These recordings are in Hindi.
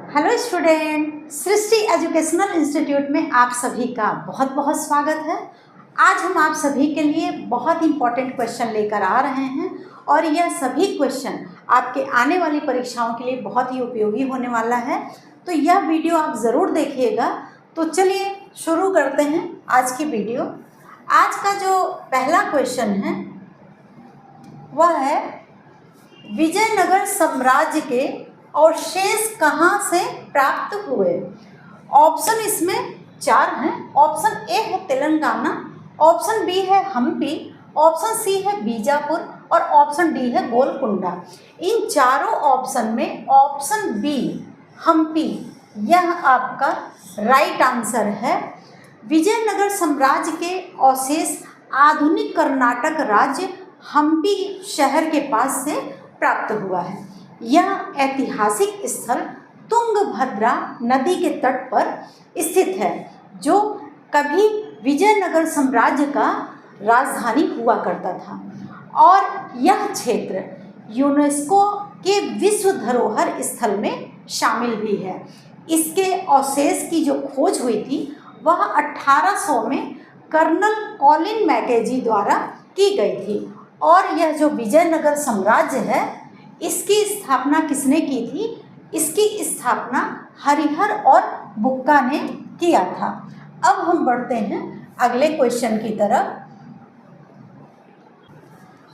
हेलो स्टूडेंट, सृष्टि एजुकेशनल इंस्टीट्यूट में आप सभी का बहुत बहुत स्वागत है। आज हम आप सभी के लिए बहुत इंपॉर्टेंट क्वेश्चन लेकर आ रहे हैं और यह सभी क्वेश्चन आपके आने वाली परीक्षाओं के लिए बहुत ही उपयोगी होने वाला है, तो यह वीडियो आप ज़रूर देखिएगा। तो चलिए शुरू करते हैं आज की वीडियो। आज का जो पहला क्वेश्चन है वह है विजयनगर साम्राज्य के अवशेष कहाँ से प्राप्त हुए। ऑप्शन इसमें 4 हैं। ऑप्शन ए है तेलंगाना, ऑप्शन बी है हम्पी, ऑप्शन सी है बीजापुर और ऑप्शन डी है गोलकुंडा। इन चारों ऑप्शन में ऑप्शन बी हम्पी यह आपका राइट आंसर है। विजयनगर साम्राज्य के अवशेष आधुनिक कर्नाटक राज्य हम्पी शहर के पास से प्राप्त हुआ है। यह ऐतिहासिक स्थल तुंगभद्रा नदी के तट पर स्थित है, जो कभी विजयनगर साम्राज्य का राजधानी हुआ करता था, और यह क्षेत्र यूनेस्को के विश्व धरोहर स्थल में शामिल भी है। इसके अवशेष की जो खोज हुई थी वह 1800 में कर्नल कॉलिन मैकेंजी द्वारा की गई थी, और यह जो विजयनगर साम्राज्य है इसकी स्थापना किसने की थी? इसकी स्थापना हरिहर और बुक्का ने किया था। अब हम बढ़ते हैं अगले क्वेश्चन की तरफ।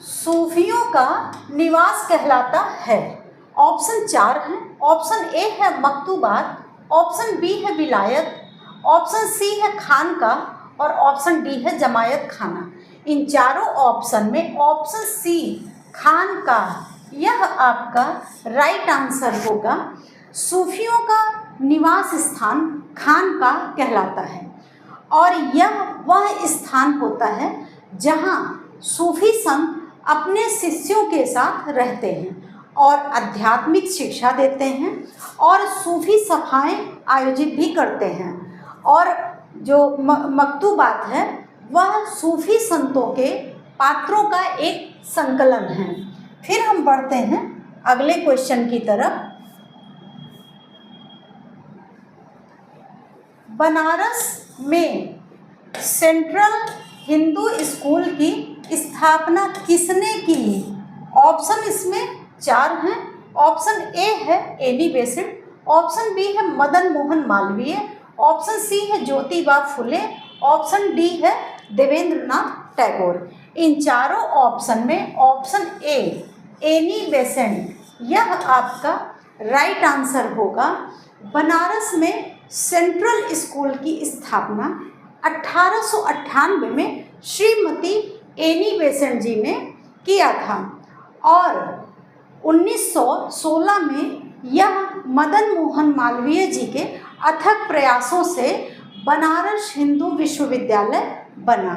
सूफियों का निवास कहलाता है। ऑप्शन 4 है। ऑप्शन ए है मकतूबात, ऑप्शन बी है विलायत, ऑप्शन सी है खानकाह और ऑप्शन डी है जमायत खाना। इन चारों ऑप्शन में ऑप्शन सी खानकाह यह आपका राइट आंसर होगा। सूफियों का निवास स्थान खानकाह कहलाता है, और यह वह स्थान होता है जहां सूफी संत अपने शिष्यों के साथ रहते हैं और आध्यात्मिक शिक्षा देते हैं और सूफी सभाएं आयोजित भी करते हैं। और जो मकतूबात है वह सूफी संतों के पात्रों का एक संकलन है। फिर हम बढ़ते हैं अगले क्वेश्चन की तरफ। बनारस में सेंट्रल हिंदू स्कूल की स्थापना किसने की? ऑप्शन इसमें 4 हैं। ऑप्शन ए है एनी बेसेंट, ऑप्शन बी है मदन मोहन मालवीय, ऑप्शन सी है ज्योतिबा फुले, ऑप्शन डी है देवेंद्रनाथ टैगोर। इन चारों ऑप्शन में ऑप्शन ए एनी बेसेंट यह आपका राइट आंसर होगा। बनारस में सेंट्रल स्कूल की स्थापना 1898 में श्रीमती एनी बेसेंट जी ने किया था, और 1916 में यह मदन मोहन मालवीय जी के अथक प्रयासों से बनारस हिंदू विश्वविद्यालय बना।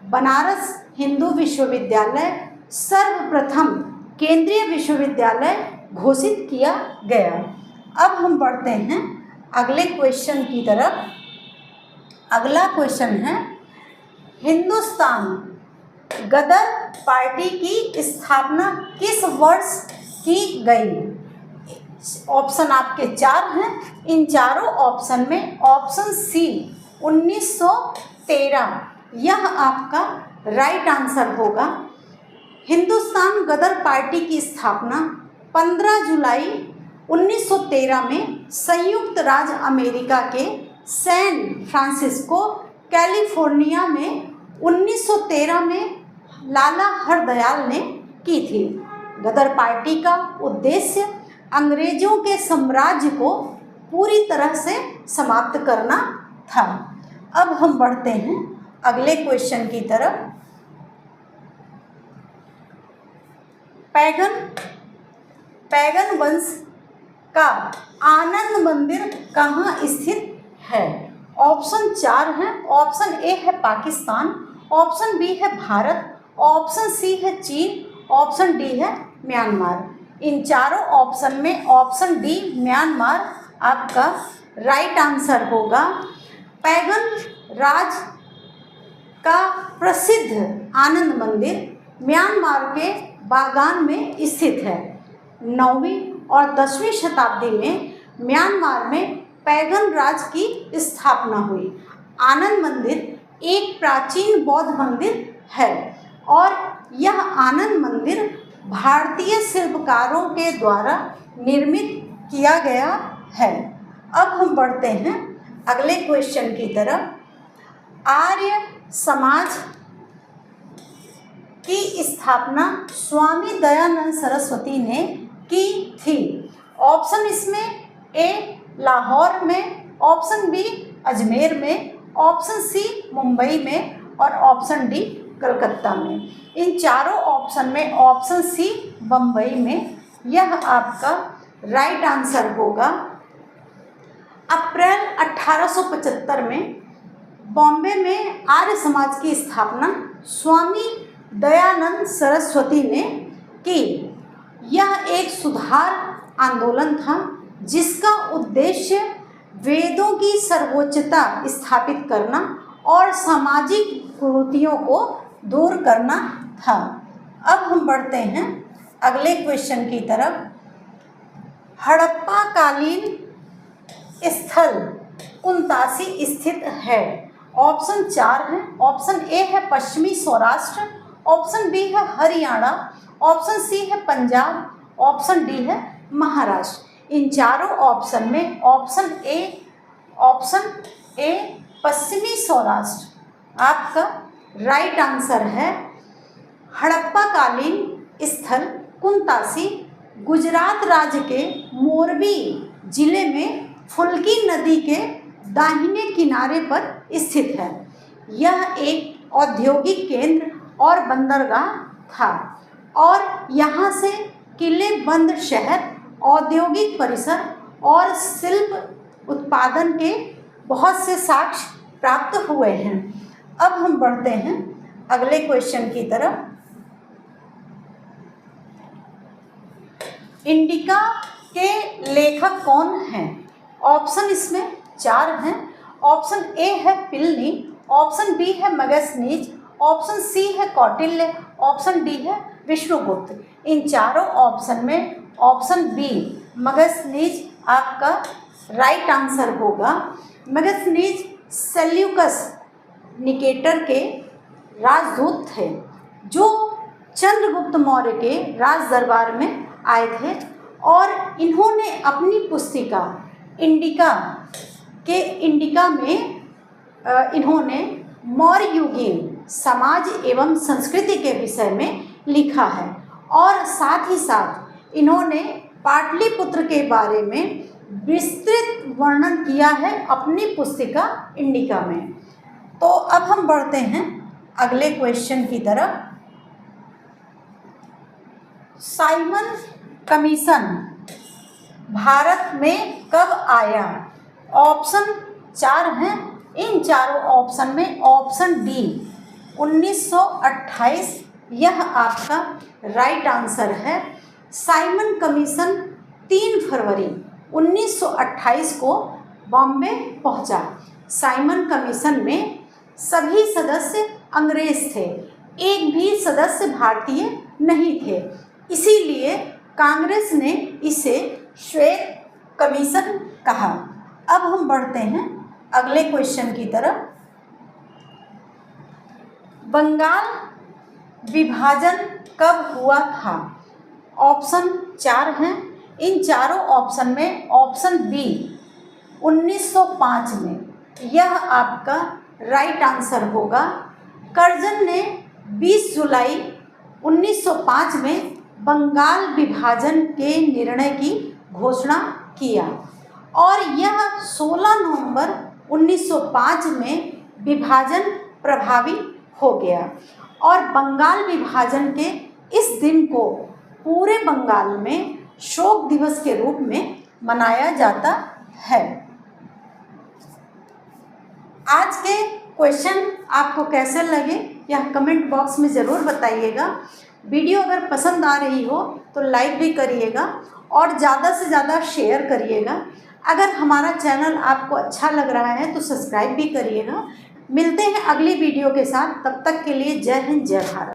बनारस हिंदू विश्वविद्यालय सर्वप्रथम केंद्रीय विश्वविद्यालय घोषित किया गया। अब हम बढ़ते हैं अगले क्वेश्चन की तरफ। अगला क्वेश्चन है हिंदुस्तान गदर पार्टी की स्थापना किस वर्ष की गई? ऑप्शन आपके 4 हैं। इन चारों ऑप्शन में ऑप्शन सी 1913 यह आपका राइट आंसर होगा। हिंदुस्तान गदर पार्टी की स्थापना 15 जुलाई 1913 में संयुक्त राज्य अमेरिका के सैन फ्रांसिस्को कैलिफोर्निया में 1913 में लाला हरदयाल ने की थी। गदर पार्टी का उद्देश्य अंग्रेजों के साम्राज्य को पूरी तरह से समाप्त करना था। अब हम बढ़ते हैं अगले क्वेश्चन की तरफ। पैगन वंश का आनंद मंदिर कहाँ स्थित है? ऑप्शन 4 हैं। ऑप्शन ए है पाकिस्तान, ऑप्शन बी है भारत, ऑप्शन सी है चीन, ऑप्शन डी है म्यांमार। इन चारों ऑप्शन में ऑप्शन डी म्यांमार आपका राइट आंसर होगा। पैगन राज का प्रसिद्ध आनंद मंदिर म्यांमार के बागान में स्थित है। 9वीं और 10वीं शताब्दी में म्यांमार में पैगन राज की स्थापना हुई। आनंद मंदिर एक प्राचीन बौद्ध मंदिर है और यह आनंद मंदिर भारतीय शिल्पकारों के द्वारा निर्मित किया गया है। अब हम बढ़ते हैं अगले क्वेश्चन की तरफ। आर्य समाज की स्थापना स्वामी दयानंद सरस्वती ने की थी। ऑप्शन इसमें ए लाहौर में, ऑप्शन बी अजमेर में, ऑप्शन सी मुंबई में और ऑप्शन डी कलकत्ता में। इन चारों ऑप्शन में ऑप्शन सी बम्बई में यह आपका राइट आंसर होगा। अप्रैल 1875 में बॉम्बे में आर्य समाज की स्थापना स्वामी दयानंद सरस्वती ने की। यह एक सुधार आंदोलन था जिसका उद्देश्य वेदों की सर्वोच्चता स्थापित करना और सामाजिक कुरीतियों को दूर करना था। अब हम बढ़ते हैं अगले क्वेश्चन की तरफ। हड़प्पा कालीन स्थल 79 स्थित है। ऑप्शन 4 है। ऑप्शन ए है पश्चिमी सौराष्ट्र, ऑप्शन बी है हरियाणा, ऑप्शन सी है पंजाब, ऑप्शन डी है महाराष्ट्र। इन चारों ऑप्शन में ऑप्शन ए पश्चिमी सौराष्ट्र आपका राइट आंसर है। हड़प्पा कालीन स्थल 79 गुजरात राज्य के मोरबी जिले में फुल्की नदी के दाहिने किनारे पर स्थित है। यह एक औद्योगिक केंद्र और बंदरगाह था और यहाँ से किले बंद शहर, औद्योगिक परिसर और शिल्प उत्पादन के बहुत से साक्ष्य प्राप्त हुए हैं। अब हम बढ़ते हैं अगले क्वेश्चन की तरफ। इंडिका के लेखक कौन हैं? ऑप्शन इसमें 4 हैं। ऑप्शन ए है प्लिनी, ऑप्शन बी है मगस्थनीज, ऑप्शन सी है कौटिल्य, ऑप्शन डी है विष्णुगुप्त। इन चारों ऑप्शन में ऑप्शन बी मगस्थनीज आपका राइट आंसर होगा। मगस्थनीज सेल्यूकस निकेटर के राजदूत थे जो चंद्रगुप्त मौर्य के राज दरबार में आए थे और इन्होंने अपनी पुस्तिका इंडिका में इन्होंने मौर्य युगीन समाज एवं संस्कृति के विषय में लिखा है और साथ ही साथ इन्होंने पाटलिपुत्र के बारे में विस्तृत वर्णन किया है अपनी पुस्तिका इंडिका में। तो अब हम बढ़ते हैं अगले क्वेश्चन की तरफ। साइमन कमीशन भारत में कब आया? ऑप्शन 4 हैं। इन चारों ऑप्शन में ऑप्शन डी 1928 यह आपका राइट आंसर है। साइमन कमीशन 3 फरवरी 1928 को बॉम्बे पहुंचा। साइमन कमीशन में सभी सदस्य अंग्रेज थे, एक भी सदस्य भारतीय नहीं थे, इसीलिए कांग्रेस ने इसे श्वेत कमीशन कहा। अब हम बढ़ते हैं अगले क्वेश्चन की तरफ। बंगाल विभाजन कब हुआ था? ऑप्शन 4 हैं। इन चारों ऑप्शन में ऑप्शन बी 1905 में यह आपका राइट आंसर होगा। कर्जन ने 20 जुलाई 1905 में बंगाल विभाजन के निर्णय की घोषणा किया और यह 16 नवंबर 1905 में विभाजन प्रभावी हो गया और बंगाल विभाजन के इस दिन को पूरे बंगाल में शोक दिवस के रूप में मनाया जाता है। आज के क्वेश्चन आपको कैसे लगे यह कमेंट बॉक्स में ज़रूर बताइएगा। वीडियो अगर पसंद आ रही हो तो लाइक भी करिएगा और ज़्यादा से ज़्यादा शेयर करिएगा। अगर हमारा चैनल आपको अच्छा लग रहा है तो सब्सक्राइब भी करिएगा। मिलते हैं अगली वीडियो के साथ, तब तक के लिए जय हिंद जय भारत।